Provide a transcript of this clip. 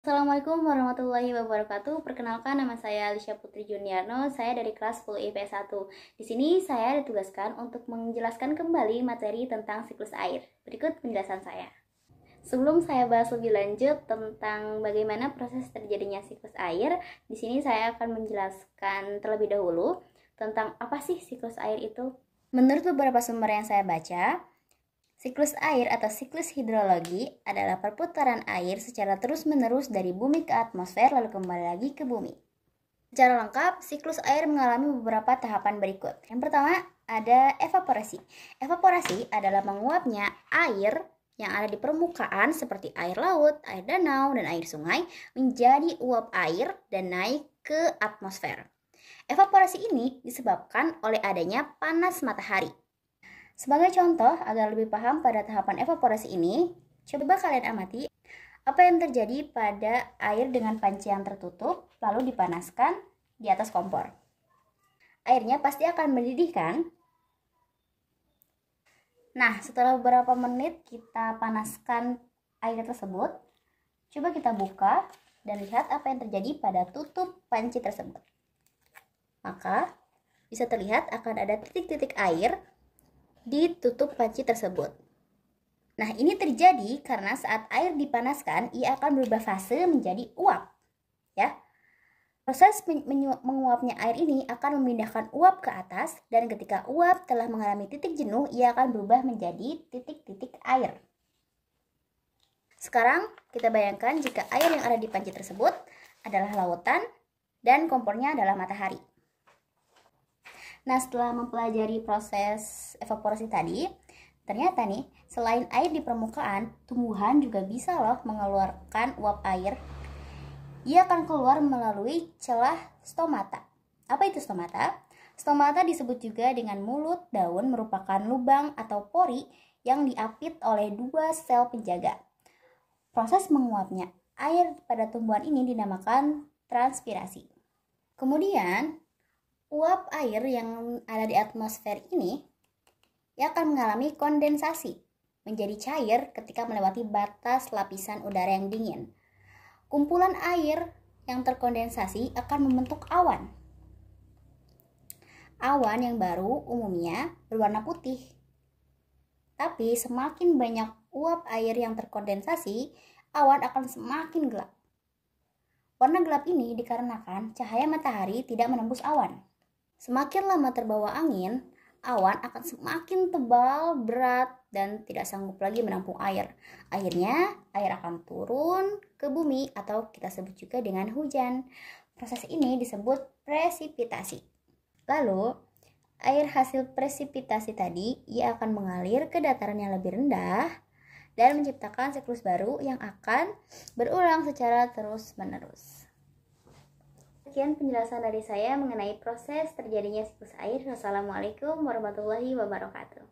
Assalamualaikum warahmatullahi wabarakatuh. Perkenalkan, nama saya Alicia Putri Juniarno. Saya dari kelas 10 IPS 1. Di sini saya ditugaskan untuk menjelaskan kembali materi tentang siklus air. Berikut penjelasan saya. Sebelum saya bahas lebih lanjut tentang bagaimana proses terjadinya siklus air, di sini saya akan menjelaskan terlebih dahulu tentang apa sih siklus air itu. Menurut beberapa sumber yang saya baca, siklus air atau siklus hidrologi adalah perputaran air secara terus-menerus dari bumi ke atmosfer lalu kembali lagi ke bumi. Secara lengkap, siklus air mengalami beberapa tahapan berikut. Yang pertama, ada evaporasi. Evaporasi adalah menguapnya air yang ada di permukaan seperti air laut, air danau, dan air sungai menjadi uap air dan naik ke atmosfer. Evaporasi ini disebabkan oleh adanya panas matahari. Sebagai contoh, agar lebih paham pada tahapan evaporasi ini, coba kalian amati apa yang terjadi pada air dengan panci yang tertutup, lalu dipanaskan di atas kompor. Airnya pasti akan mendidih, kan? Nah, setelah beberapa menit kita panaskan air tersebut, coba kita buka dan lihat apa yang terjadi pada tutup panci tersebut. Maka, bisa terlihat akan ada titik-titik air di tutup panci tersebut. Nah, ini terjadi karena saat air dipanaskan, ia akan berubah fase menjadi uap. Ya. Proses menguapnya air ini akan memindahkan uap ke atas, dan ketika uap telah mengalami titik jenuh, ia akan berubah menjadi titik-titik air. Sekarang, kita bayangkan jika air yang ada di panci tersebut adalah lautan dan kompornya adalah matahari. Nah, setelah mempelajari proses evaporasi tadi, ternyata nih, selain air di permukaan, tumbuhan juga bisa loh mengeluarkan uap air. Ia akan keluar melalui celah stomata. Apa itu stomata? Stomata disebut juga dengan mulut daun, merupakan lubang atau pori yang diapit oleh dua sel penjaga. Proses menguapnya air pada tumbuhan ini dinamakan transpirasi. Kemudian, uap air yang ada di atmosfer ini akan mengalami kondensasi menjadi cair ketika melewati batas lapisan udara yang dingin. Kumpulan air yang terkondensasi akan membentuk awan. Awan yang baru umumnya berwarna putih. Tapi semakin banyak uap air yang terkondensasi, awan akan semakin gelap. Warna gelap ini dikarenakan cahaya matahari tidak menembus awan. Semakin lama terbawa angin, awan akan semakin tebal, berat, dan tidak sanggup lagi menampung air. Akhirnya, air akan turun ke bumi atau kita sebut juga dengan hujan. Proses ini disebut presipitasi. Lalu, air hasil presipitasi tadi ia akan mengalir ke dataran yang lebih rendah dan menciptakan siklus baru yang akan berulang secara terus-menerus. Sekian penjelasan dari saya mengenai proses terjadinya siklus air. Wassalamualaikum warahmatullahi wabarakatuh.